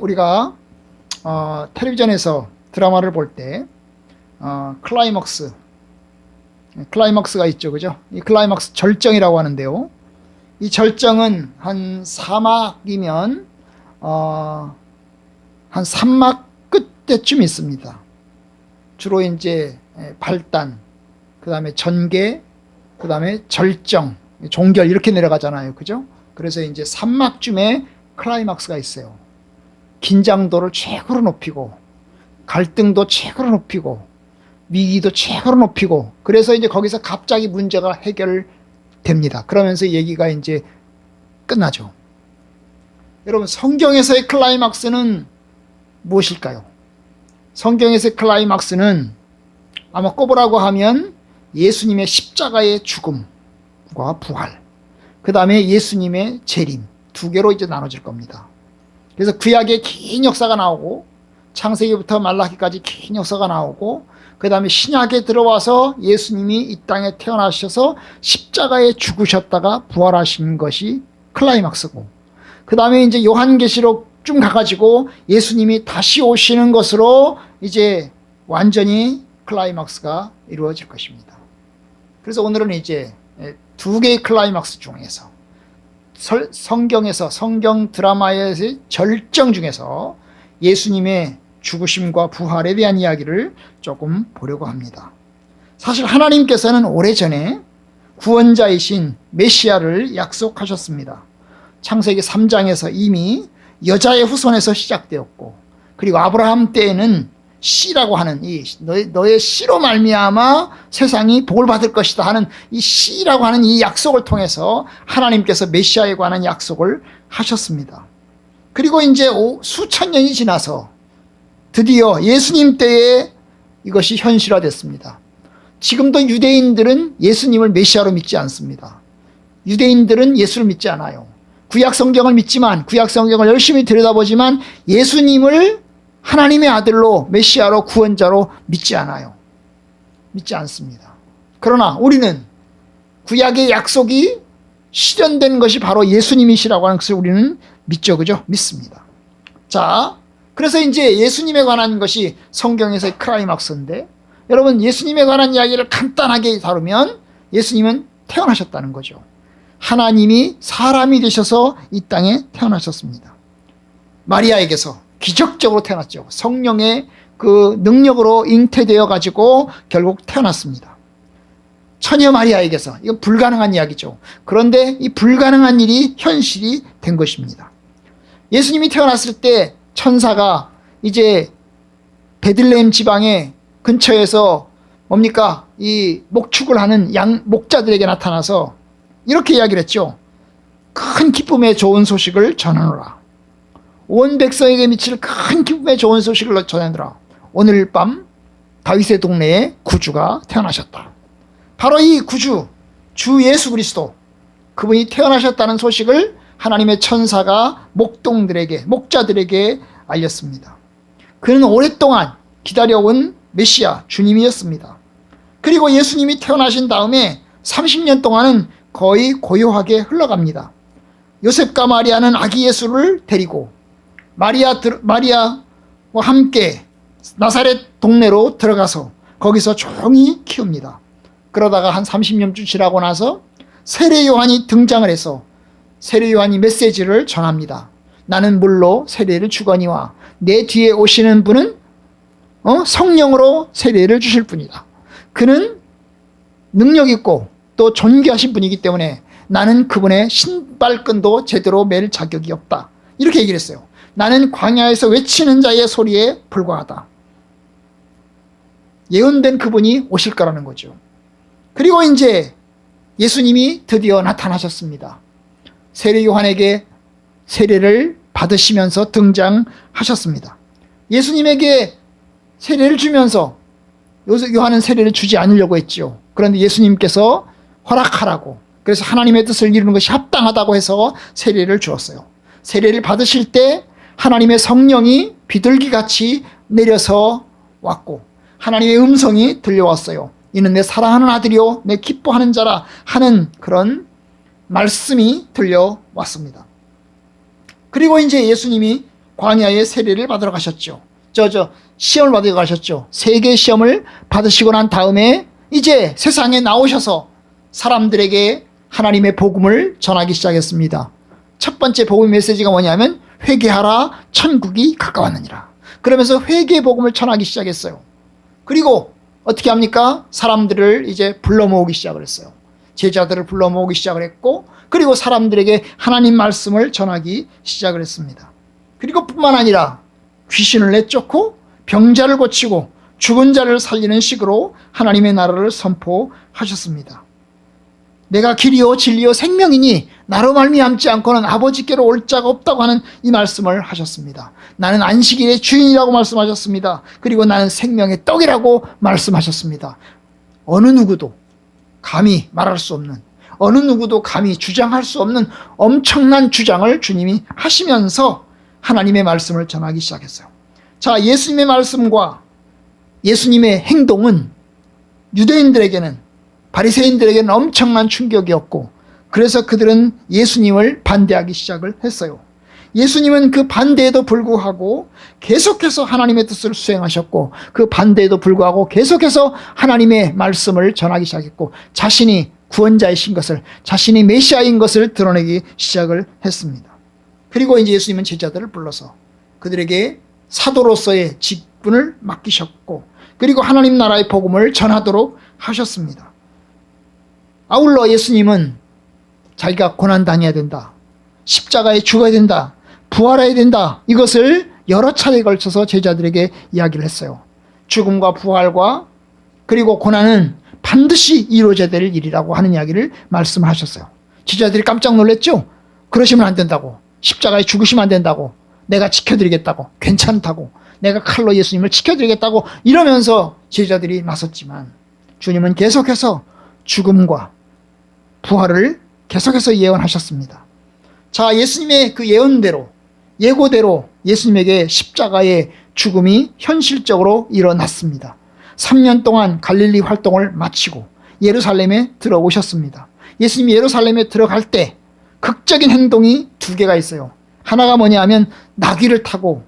우리가 텔레비전에서 드라마를 볼 때 클라이막스가 있죠, 그죠? 이 클라이막스 절정이라고 하는데요. 이 절정은 한 4막이면 한 3막 끝때쯤 있습니다. 주로 이제 발단, 그 다음에 전개, 그 다음에 절정, 종결 이렇게 내려가잖아요, 그죠? 그래서 이제 3막쯤에 클라이막스가 있어요. 긴장도를 최고로 높이고, 갈등도 최고로 높이고, 위기도 최고로 높이고, 그래서 이제 거기서 갑자기 문제가 해결됩니다. 그러면서 얘기가 이제 끝나죠. 여러분, 성경에서의 클라이막스는 무엇일까요? 성경에서의 클라이막스는 아마 꼽으라고 하면 예수님의 십자가의 죽음과 부활, 그 다음에 예수님의 재림, 두 개로 이제 나눠질 겁니다. 그래서 구약의 긴 역사가 나오고, 창세기부터 말라기까지 긴 역사가 나오고, 그 다음에 신약에 들어와서 예수님이 이 땅에 태어나셔서 십자가에 죽으셨다가 부활하신 것이 클라이막스고, 그 다음에 이제 요한계시록쯤 가가지고 예수님이 다시 오시는 것으로 이제 완전히 클라이막스가 이루어질 것입니다. 그래서 오늘은 이제 두 개의 클라이막스 중에서 성경에서, 성경 드라마의 절정 중에서 예수님의 죽으심과 부활에 대한 이야기를 조금 보려고 합니다. 사실 하나님께서는 오래전에 구원자이신 메시아를 약속하셨습니다. 창세기 3장에서 이미 여자의 후손에서 시작되었고, 그리고 아브라함 때에는 씨라고 하는 너의 씨로 말미암아 세상이 복을 받을 것이다 하는 이 씨라고 하는 이 약속을 통해서 하나님께서 메시아에 관한 약속을 하셨습니다. 그리고 이제 수천 년이 지나서 드디어 예수님 때에 이것이 현실화됐습니다. 지금도 유대인들은 예수님을 메시아로 믿지 않습니다. 유대인들은 예수를 믿지 않아요. 구약 성경을 믿지만, 구약 성경을 열심히 들여다보지만 예수님을 하나님의 아들로, 메시아로, 구원자로 믿지 않아요. 믿지 않습니다. 그러나 우리는 구약의 약속이 실현된 것이 바로 예수님이시라고 하는 것을 우리는 믿죠, 그죠? 믿습니다. 자, 그래서 이제 예수님에 관한 것이 성경에서의 클라이막스인데, 여러분, 예수님에 관한 이야기를 간단하게 다루면 예수님은 태어나셨다는 거죠. 하나님이 사람이 되셔서 이 땅에 태어나셨습니다. 마리아에게서 기적적으로 태어났죠. 성령의 그 능력으로 잉태되어 가지고 결국 태어났습니다. 처녀 마리아에게서, 이건 불가능한 이야기죠. 그런데 이 불가능한 일이 현실이 된 것입니다. 예수님이 태어났을 때 천사가 이제 베들레헴 지방의 근처에서 뭡니까? 이 목축을 하는 목자들에게 나타나서 이렇게 이야기를 했죠. 큰 기쁨의 좋은 소식을 전하노라. 온 백성에게 미칠 큰 기쁨의 좋은 소식을 전하노라. 오늘 밤 다윗의 동네에 구주가 태어나셨다. 바로 이 구주, 주 예수 그리스도, 그분이 태어나셨다는 소식을 하나님의 천사가 목자들에게 알렸습니다. 그는 오랫동안 기다려온 메시아 주님이었습니다. 그리고 예수님이 태어나신 다음에 30년 동안은 거의 고요하게 흘러갑니다. 요셉과 마리아는 아기 예수를 데리고 마리아와 함께 나사렛 동네로 들어가서 거기서 조용히 키웁니다. 그러다가 한 30년쯤 지나고 나서 세례 요한이 등장을 해서 세례 요한이 메시지를 전합니다. 나는 물로 세례를 주거니와 내 뒤에 오시는 분은 성령으로 세례를 주실 분이다. 그는 능력 있고 또 존귀하신 분이기 때문에 나는 그분의 신발끈도 제대로 맬 자격이 없다. 이렇게 얘기를 했어요. 나는 광야에서 외치는 자의 소리에 불과하다. 예언된 그분이 오실 거라는 거죠. 그리고 이제 예수님이 드디어 나타나셨습니다. 세례 요한에게 세례를 받으시면서 등장하셨습니다. 예수님에게 세례를 주면서 요한은 세례를 주지 않으려고 했죠. 그런데 예수님께서 허락하라고, 그래서 하나님의 뜻을 이루는 것이 합당하다고 해서 세례를 주었어요. 세례를 받으실 때 하나님의 성령이 비둘기같이 내려서 왔고 하나님의 음성이 들려왔어요. 이는 내 사랑하는 아들이요 내 기뻐하는 자라 하는 그런 말씀이 들려왔습니다. 그리고 이제 예수님이 광야에 세례를 받으러 가셨죠. 시험을 받으러 가셨죠. 세계 시험을 받으시고 난 다음에 이제 세상에 나오셔서 사람들에게 하나님의 복음을 전하기 시작했습니다. 첫 번째 복음 메시지가 뭐냐면 회개하라 천국이 가까웠느니라. 그러면서 회개의 복음을 전하기 시작했어요. 그리고 어떻게 합니까? 사람들을 이제 불러 모으기 시작을 했어요. 제자들을 불러 모으기 시작을 했고, 그리고 사람들에게 하나님 말씀을 전하기 시작을 했습니다. 그리고 뿐만 아니라 귀신을 내쫓고 병자를 고치고 죽은 자를 살리는 식으로 하나님의 나라를 선포하셨습니다. 내가 길이요 진리요 생명이니 나로 말미암지 않고는 아버지께로 올 자가 없다고 하는 이 말씀을 하셨습니다. 나는 안식일의 주인이라고 말씀하셨습니다. 그리고 나는 생명의 떡이라고 말씀하셨습니다. 어느 누구도 감히 말할 수 없는, 어느 누구도 감히 주장할 수 없는 엄청난 주장을 주님이 하시면서 하나님의 말씀을 전하기 시작했어요. 자, 예수님의 말씀과 예수님의 행동은 유대인들에게는, 바리새인들에게는 엄청난 충격이었고, 그래서 그들은 예수님을 반대하기 시작을 했어요. 예수님은 그 반대에도 불구하고 계속해서 하나님의 뜻을 수행하셨고, 그 반대에도 불구하고 계속해서 하나님의 말씀을 전하기 시작했고, 자신이 구원자이신 것을, 자신이 메시아인 것을 드러내기 시작을 했습니다. 그리고 이제 예수님은 제자들을 불러서 그들에게 사도로서의 직분을 맡기셨고, 그리고 하나님 나라의 복음을 전하도록 하셨습니다. 아울러 예수님은 자기가 고난당해야 된다, 십자가에 죽어야 된다, 부활해야 된다, 이것을 여러 차례에 걸쳐서 제자들에게 이야기를 했어요. 죽음과 부활과 그리고 고난은 반드시 이루어져야 될 일이라고 하는 이야기를 말씀하셨어요. 제자들이 깜짝 놀랐죠. 그러시면 안 된다고, 십자가에 죽으시면 안 된다고, 내가 지켜드리겠다고, 괜찮다고, 내가 칼로 예수님을 지켜드리겠다고 이러면서 제자들이 나섰지만, 주님은 계속해서 죽음과 부활을 계속해서 예언하셨습니다. 자, 예수님의 그 예언대로, 예고대로 예수님에게 십자가의 죽음이 현실적으로 일어났습니다. 3년 동안 갈릴리 활동을 마치고 예루살렘에 들어오셨습니다. 예수님이 예루살렘에 들어갈 때 극적인 행동이 두 개가 있어요. 하나가 뭐냐 하면 나귀를 타고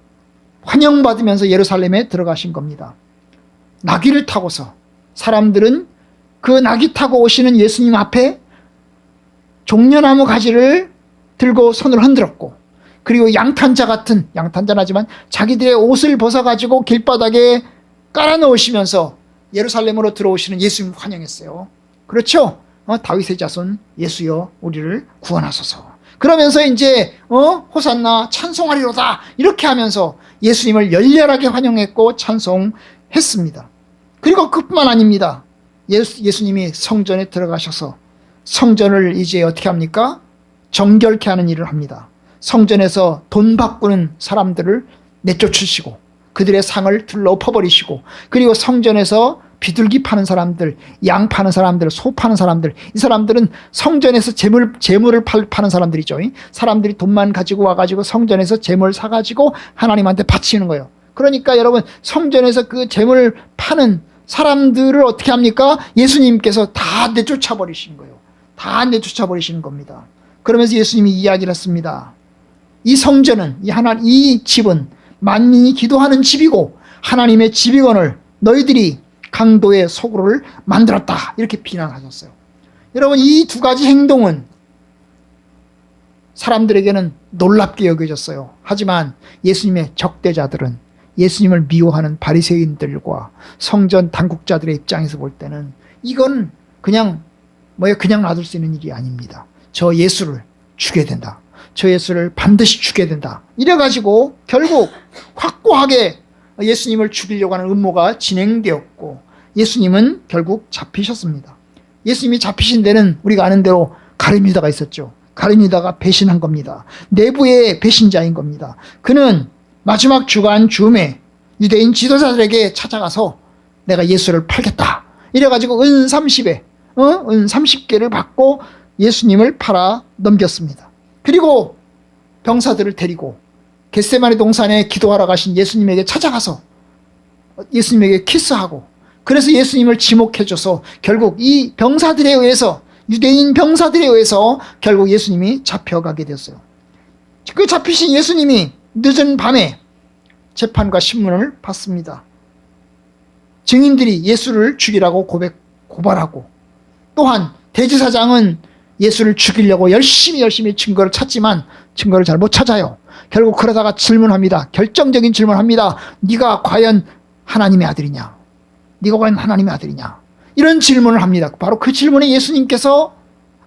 환영받으면서 예루살렘에 들어가신 겁니다. 나귀를 타고서 사람들은 그 나귀 타고 오시는 예수님 앞에 종려나무 가지를 들고 손을 흔들었고, 그리고 양탄자 같은, 양탄자나지만 자기들의 옷을 벗어가지고 길바닥에 깔아놓으시면서 예루살렘으로 들어오시는 예수님 환영했어요. 그렇죠? 다윗의 자손 예수여 우리를 구원하소서. 그러면서 이제 호산나 찬송하리로다 이렇게 하면서 예수님을 열렬하게 환영했고 찬송했습니다. 그리고 그뿐만 아닙니다. 예수님이 성전에 들어가셔서 성전을 이제 어떻게 합니까? 정결케 하는 일을 합니다. 성전에서 돈 바꾸는 사람들을 내쫓으시고 그들의 상을 들러 엎어버리시고, 그리고 성전에서 비둘기 파는 사람들, 양 파는 사람들, 소 파는 사람들, 이 사람들은 성전에서 재물을 파는 사람들이죠. 사람들이 돈만 가지고 와가지고 성전에서 재물 사가지고 하나님한테 바치는 거예요. 그러니까 여러분, 성전에서 그 재물 파는 사람들을 어떻게 합니까? 예수님께서 다 내쫓아 버리신 거예요. 다 내쫓아 버리시는 겁니다. 그러면서 예수님이 이야기를 했습니다. 이 성전은, 이 집은 만민이 기도하는 집이고 하나님의 집이거늘 너희들이 강도의 소굴을 만들었다, 이렇게 비난하셨어요. 여러분, 이 두 가지 행동은 사람들에게는 놀랍게 여겨졌어요. 하지만 예수님의 적대자들은, 예수님을 미워하는 바리새인들과 성전 당국자들의 입장에서 볼 때는 이건 그냥 놔둘 수 있는 일이 아닙니다. 저 예수를 죽여야 된다, 저 예수를 반드시 죽여야 된다, 이래가지고 결국 확고하게 예수님을 죽이려고 하는 음모가 진행되었고, 예수님은 결국 잡히셨습니다. 예수님이 잡히신 데는 우리가 아는 대로 가룟유다가 있었죠. 가룟유다가 배신한 겁니다. 내부의 배신자인 겁니다. 그는 마지막 주간 즈음에 유대인 지도자들에게 찾아가서 내가 예수를 팔겠다 이래가지고 은 30개를 받고 예수님을 팔아 넘겼습니다. 그리고 병사들을 데리고 겟세마네 동산에 기도하러 가신 예수님에게 찾아가서 예수님에게 키스하고, 그래서 예수님을 지목해줘서 결국 이 병사들에 의해서, 유대인 병사들에 의해서 결국 예수님이 잡혀가게 되었어요. 그 잡히신 예수님이 늦은 밤에 재판과 신문을 받습니다. 증인들이 예수를 죽이라고 고발하고, 또한 대제사장은 예수를 죽이려고 열심히 증거를 찾지만 증거를 잘 못 찾아요. 결국 그러다가 질문합니다. 결정적인 질문합니다. 네가 과연 하나님의 아들이냐? 네가 과연 하나님의 아들이냐? 이런 질문을 합니다. 바로 그 질문에 예수님께서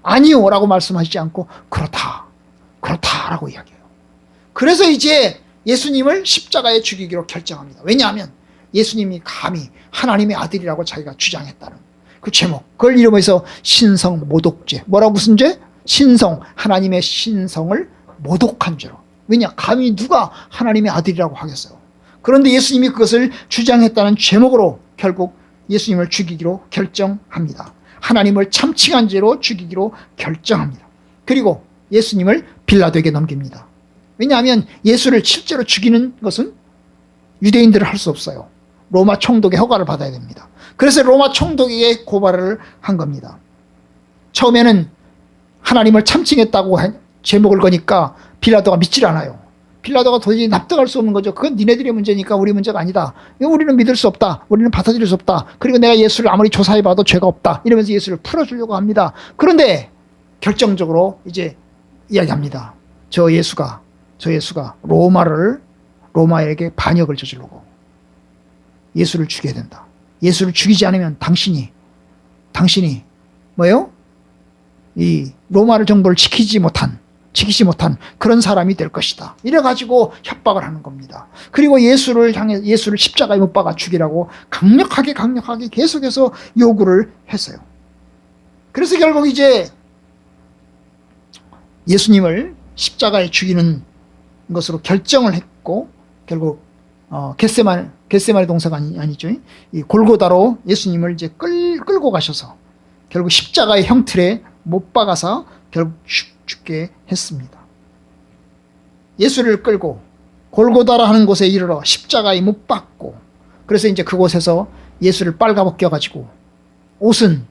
아니요 라고 말씀하시지 않고 그렇다라고 이야기해요. 그래서 이제 예수님을 십자가에 죽이기로 결정합니다. 왜냐하면 예수님이 감히 하나님의 아들이라고 자기가 주장했다는 그 제목, 그걸 이름해서 신성 모독죄. 뭐라고 무슨 죄? 신성, 하나님의 신성을 모독한 죄로. 왜냐? 감히 누가 하나님의 아들이라고 하겠어요. 그런데 예수님이 그것을 주장했다는 제목으로 결국 예수님을 죽이기로 결정합니다. 하나님을 참칭한 죄로 죽이기로 결정합니다. 그리고 예수님을 빌라도에게 넘깁니다. 왜냐하면 예수를 실제로 죽이는 것은 유대인들은 할 수 없어요. 로마 총독의 허가를 받아야 됩니다. 그래서 로마 총독에게 고발을 한 겁니다. 처음에는 하나님을 참칭했다고 제목을 거니까 빌라도가 믿질 않아요. 빌라도가 도저히 납득할 수 없는 거죠. 그건 니네들의 문제니까 우리 문제가 아니다. 우리는 믿을 수 없다. 우리는 받아들일 수 없다. 그리고 내가 예수를 아무리 조사해봐도 죄가 없다. 이러면서 예수를 풀어주려고 합니다. 그런데 결정적으로 이제 이야기합니다. 저 예수가 로마에게 반역을 저지르고 예수를 죽여야 된다. 예수를 죽이지 않으면 당신이 뭐요? 이 로마 정부를 지키지 못한 그런 사람이 될 것이다. 이래가지고 협박을 하는 겁니다. 그리고 예수를 십자가에 못 박아 죽이라고 강력하게 계속해서 요구를 했어요. 그래서 결국 이제 예수님을 십자가에 죽이는 것으로 결정을 했고, 결국 겟세마네 동사가 아니죠. 이 골고다로 예수님을 이제 끌고 가셔서 결국 십자가의 형틀에 못 박아서 결국 죽게 했습니다. 예수를 끌고 골고다라 하는 곳에 이르러 십자가에 못 박고, 그래서 이제 그곳에서 예수를 빨가벗겨 가지고 옷은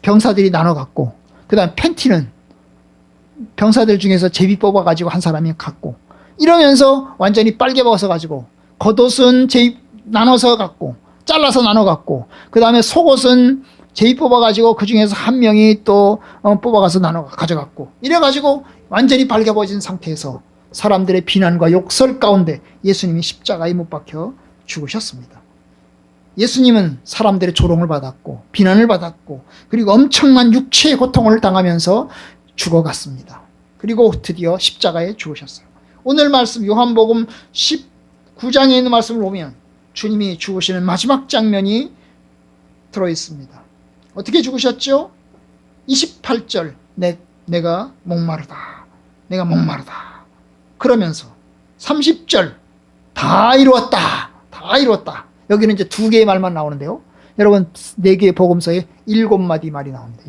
병사들이 나눠 갖고, 그다음 팬티는 병사들 중에서 제비 뽑아 가지고 한 사람이 갖고, 이러면서 완전히 빨개 벗어 가지고 겉옷은 나눠서 갖고, 잘라서 나눠 갖고, 그 다음에 속옷은 제비 뽑아가지고 그 중에서 한 명이 또 뽑아가서 가져갔고, 이래가지고 완전히 밝아버진 상태에서 사람들의 비난과 욕설 가운데 예수님이 십자가에 못 박혀 죽으셨습니다. 예수님은 사람들의 조롱을 받았고 비난을 받았고, 그리고 엄청난 육체의 고통을 당하면서 죽어갔습니다. 그리고 드디어 십자가에 죽으셨어요. 오늘 말씀 요한복음 19장에 있는 말씀을 보면 주님이 죽으시는 마지막 장면이 들어있습니다. 어떻게 죽으셨죠? 28절 내가 목마르다. 그러면서 30절 다 이루었다. 여기는 이제 두 개의 말만 나오는데요. 여러분, 네 개의 복음서에 7마디 말이 나옵니다.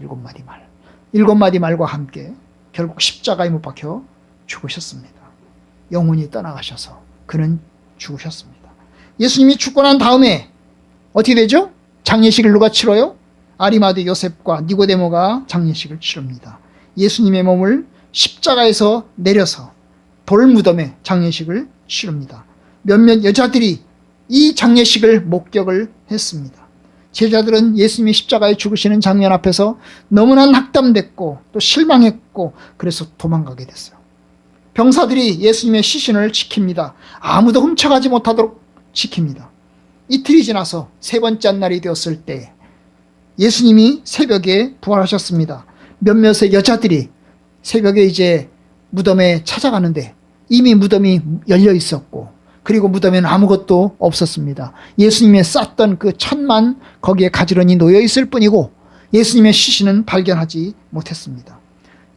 7마디 말과 함께 결국 십자가에 못 박혀 죽으셨습니다. 영혼이 떠나가셔서 그는 죽으셨습니다. 예수님이 죽고 난 다음에 어떻게 되죠? 장례식을 누가 치러요? 아리마대 요셉과 니고데모가 장례식을 치릅니다. 예수님의 몸을 십자가에서 내려서 돌무덤에 장례식을 치릅니다. 몇몇 여자들이 이 장례식을 목격을 했습니다. 제자들은 예수님이 십자가에 죽으시는 장면 앞에서 너무나 낙담됐고 또 실망했고, 그래서 도망가게 됐어요. 병사들이 예수님의 시신을 지킵니다. 아무도 훔쳐가지 못하도록 지킵니다. 이틀이 지나서 세 번째 날이 되었을 때 예수님이 새벽에 부활하셨습니다. 몇몇의 여자들이 새벽에 이제 무덤에 찾아가는데 이미 무덤이 열려 있었고, 그리고 무덤에는 아무것도 없었습니다. 예수님의 쌌던 그 천만 거기에 가지런히 놓여 있을 뿐이고 예수님의 시신은 발견하지 못했습니다.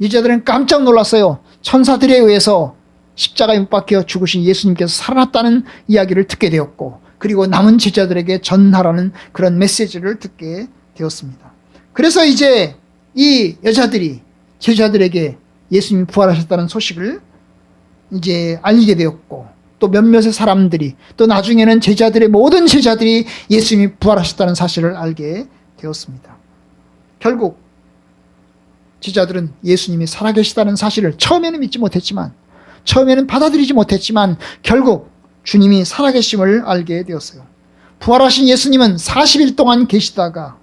여자들은 깜짝 놀랐어요. 천사들에 의해서 십자가에 못 박혀 죽으신 예수님께서 살아났다는 이야기를 듣게 되었고, 그리고 남은 제자들에게 전하라는 그런 메시지를 듣게 되었습니다. 그래서 이제 이 여자들이 제자들에게 예수님이 부활하셨다는 소식을 이제 알리게 되었고, 또 몇몇의 사람들이, 또 나중에는 모든 제자들이 예수님이 부활하셨다는 사실을 알게 되었습니다. 결국 제자들은 예수님이 살아계시다는 사실을 처음에는 믿지 못했지만 처음에는 받아들이지 못했지만 결국 주님이 살아계심을 알게 되었어요. 부활하신 예수님은 40일 동안 계시다가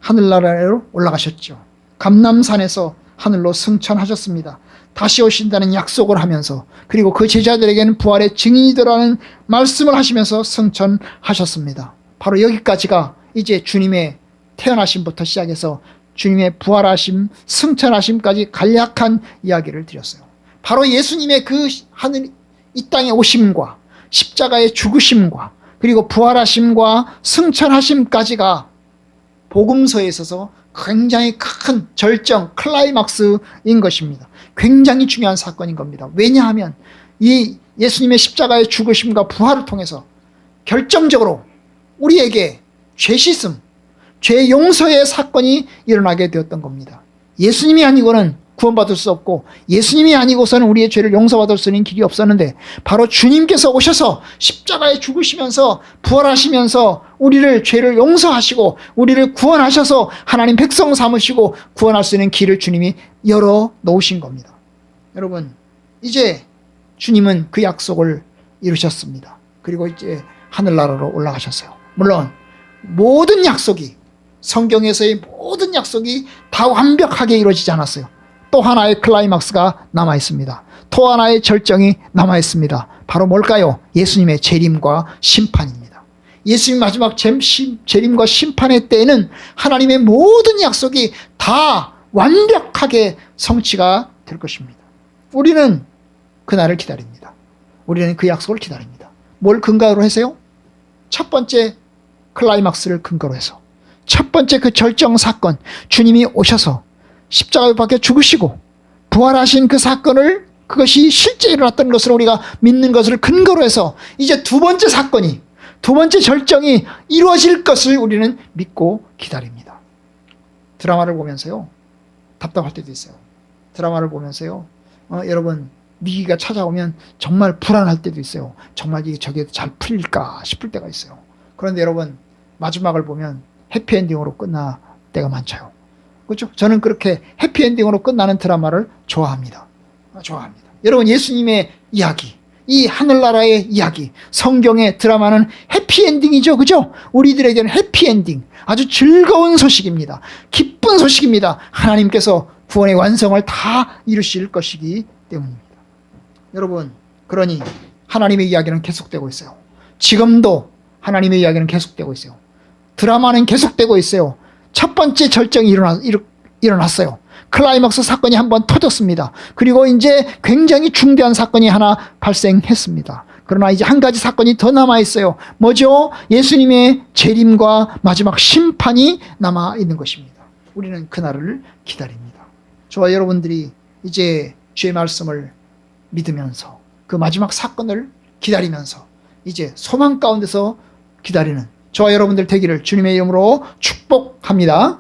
하늘나라로 올라가셨죠. 감람산에서 하늘로 승천하셨습니다. 다시 오신다는 약속을 하면서, 그리고 그 제자들에게는 부활의 증인이더라는 말씀을 하시면서 승천하셨습니다. 바로 여기까지가 이제 주님의 태어나심부터 시작해서 주님의 부활하심, 승천하심까지 간략한 이야기를 드렸어요. 바로 예수님의 그 하늘 이 땅에 오심과 십자가의 죽으심과 그리고 부활하심과 승천하심까지가 복음서에 있어서 굉장히 큰 절정, 클라이막스인 것입니다. 굉장히 중요한 사건인 겁니다. 왜냐하면 이 예수님의 십자가의 죽으심과 부활을 통해서 결정적으로 우리에게 죄 씻음, 죄 용서의 사건이 일어나게 되었던 겁니다. 예수님이 아니고는 구원받을 수 없고, 예수님이 아니고서는 우리의 죄를 용서받을 수 있는 길이 없었는데, 바로 주님께서 오셔서 십자가에 죽으시면서 부활하시면서 우리를 죄를 용서하시고 우리를 구원하셔서 하나님 백성 삼으시고 구원할 수 있는 길을 주님이 열어 놓으신 겁니다. 여러분, 이제 주님은 그 약속을 이루셨습니다. 그리고 이제 하늘나라로 올라가셨어요. 물론 모든 약속이, 성경에서의 모든 약속이 다 완벽하게 이루어지지 않았어요. 또 하나의 클라이막스가 남아 있습니다. 또 하나의 절정이 남아 있습니다. 바로 뭘까요? 예수님의 재림과 심판입니다. 예수님 마지막 재림과 심판의 때에는 하나님의 모든 약속이 다 완벽하게 성취가 될 것입니다. 우리는 그날을 기다립니다. 우리는 그 약속을 기다립니다. 뭘 근거로 해서요? 첫 번째 클라이막스를 근거로 해서, 첫 번째 그 절정 사건, 주님이 오셔서 십자가에 박혀 죽으시고 부활하신 그 사건을, 그것이 실제 일어났던 것을 우리가 믿는 것을 근거로 해서 이제 두 번째 사건이, 두 번째 절정이 이루어질 것을 우리는 믿고 기다립니다. 드라마를 보면서요, 답답할 때도 있어요. 드라마를 보면서요, 여러분, 위기가 찾아오면 정말 불안할 때도 있어요. 정말 이게 저게 잘 풀릴까 싶을 때가 있어요. 그런데 여러분, 마지막을 보면 해피엔딩으로 끝날 때가 많죠. 그렇죠? 저는 그렇게 해피엔딩으로 끝나는 드라마를 좋아합니다. 여러분, 예수님의 이야기, 이 하늘나라의 이야기, 성경의 드라마는 해피엔딩이죠. 그죠? 우리들에게는 해피엔딩, 아주 즐거운 소식입니다. 기쁜 소식입니다. 하나님께서 구원의 완성을 다 이루실 것이기 때문입니다. 여러분, 그러니 하나님의 이야기는 계속되고 있어요. 지금도 하나님의 이야기는 계속되고 있어요. 드라마는 계속되고 있어요. 첫 번째 절정이 일어났어요. 클라이막스 사건이 한번 터졌습니다. 그리고 이제 굉장히 중대한 사건이 하나 발생했습니다. 그러나 이제 한 가지 사건이 더 남아있어요. 뭐죠? 예수님의 재림과 마지막 심판이 남아있는 것입니다. 우리는 그날을 기다립니다. 저와 여러분들이 이제 주의 말씀을 믿으면서 그 마지막 사건을 기다리면서 이제 소망 가운데서 기다리는 저와 여러분들 되기를 주님의 이름으로 축복합니다.